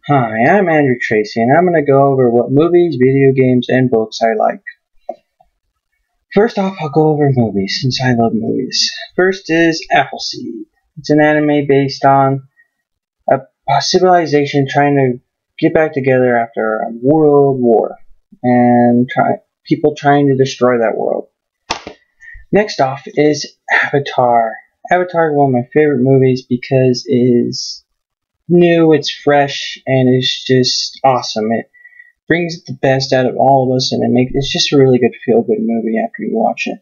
Hi, I'm Andrew Tracy, and I'm going to go over what movies, video games, and books I like. First off, I'll go over movies, since I love movies. First is Appleseed. It's an anime based on a civilization trying to get back together after a world war, and people trying to destroy that world. Next off is Avatar. Avatar is one of my favorite movies because it is new, it's fresh, and it's just awesome. It brings the best out of all of us, and it's just a really good feel-good movie after you watch it.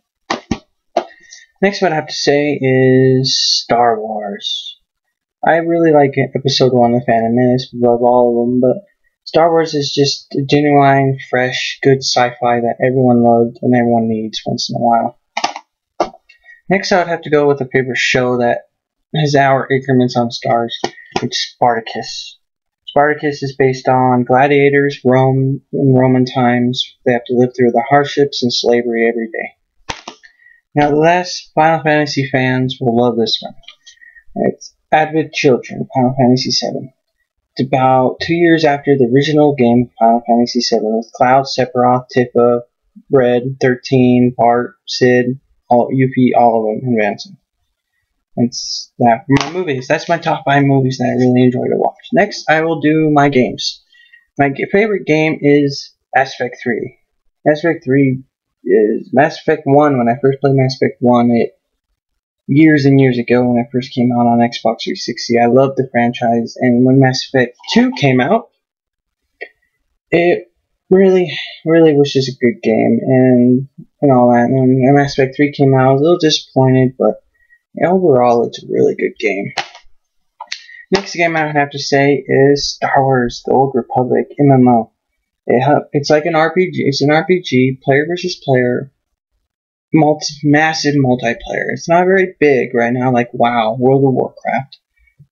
Next, what I have to say is Star Wars. I really like Episode 1 of Phantom Menace above all of them, but Star Wars is just a genuine, fresh, good sci-fi that everyone loved and everyone needs once in a while. Next, I would have to go with a favorite show that has our increments on stars. It's Spartacus. Spartacus is based on gladiators, Rome, in Roman times. They have to live through the hardships and slavery every day. Now, the last Final Fantasy fans will love this one. It's Avid Children, Final Fantasy VII. It's about 2 years after the original game, Final Fantasy VII, with Cloud, Sephiroth, Tifa, Red, 13, Bart, Cid, Yuffie, all of them advancing. That's that for my movies. That's my top 5 movies that I really enjoy to watch. Next, I will do my games. My favorite game is Mass Effect 3. Mass Effect 3 is Mass Effect 1. When I first played Mass Effect 1, years and years ago when it first came out on Xbox 360, I loved the franchise. And when Mass Effect 2 came out, it really was just a good game and all that. And when Mass Effect 3 came out, I was a little disappointed, but overall, it's a really good game. Next game I would have to say is Star Wars: The Old Republic MMO. It's like an RPG. It's an RPG, player versus player, massive multiplayer. It's not very big right now, like WoW, World of Warcraft,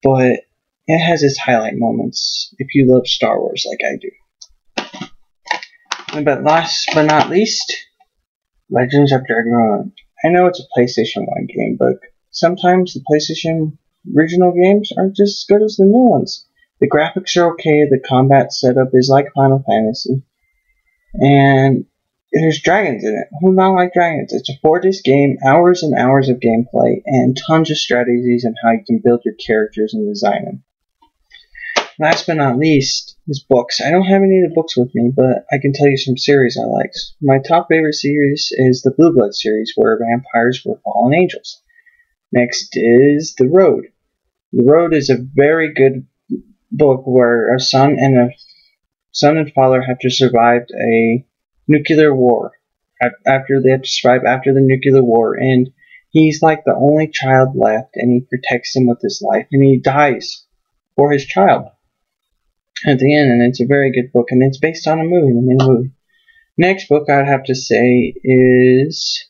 but it has its highlight moments if you love Star Wars like I do. But last but not least, Legends of Dragoon. I know it's a PlayStation 1 game, but sometimes the PlayStation original games aren't just as good as the new ones. The graphics are okay, the combat setup is like Final Fantasy, and there's dragons in it. Who not like dragons? It's a 4-disc game, hours and hours of gameplay, and tons of strategies on how you can build your characters and design them. Last but not least is books. I don't have any of the books with me, but I can tell you some series I like. My top favorite series is the Blue Blood series, where vampires were fallen angels. Next is The Road. The Road is a very good book where a son and father have to survive a nuclear war. They have to survive after the nuclear war, and he's like the only child left, and he protects him with his life, and he dies for his child at the end, and it's a very good book, and it's based on a movie, the main movie. Next book I'd have to say is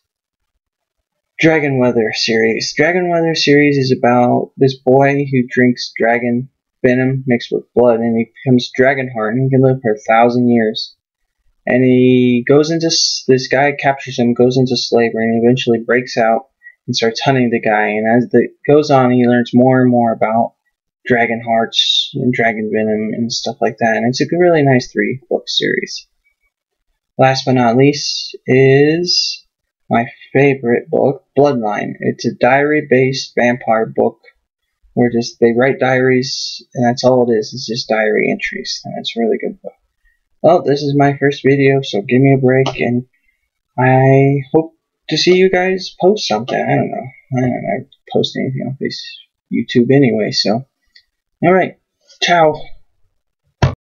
Dragon Weather series. Dragon Weather series is about this boy who drinks dragon venom mixed with blood, and he becomes Dragonheart, and he can live for 1,000 years. And he goes into, this guy captures him, goes into slavery, and eventually breaks out and starts hunting the guy. And as it goes on, he learns more and more about dragon hearts and dragon venom and stuff like that. And it's a really nice 3-book series. Last but not least is my favorite book, Bloodline. It's a diary-based vampire book where they write diaries, and that's all it is. It's just diary entries, and it's a really good book. Well, this is my first video, so give me a break, and I hope to see you guys post something. I don't know. I post anything on YouTube anyway, so. Alright, ciao.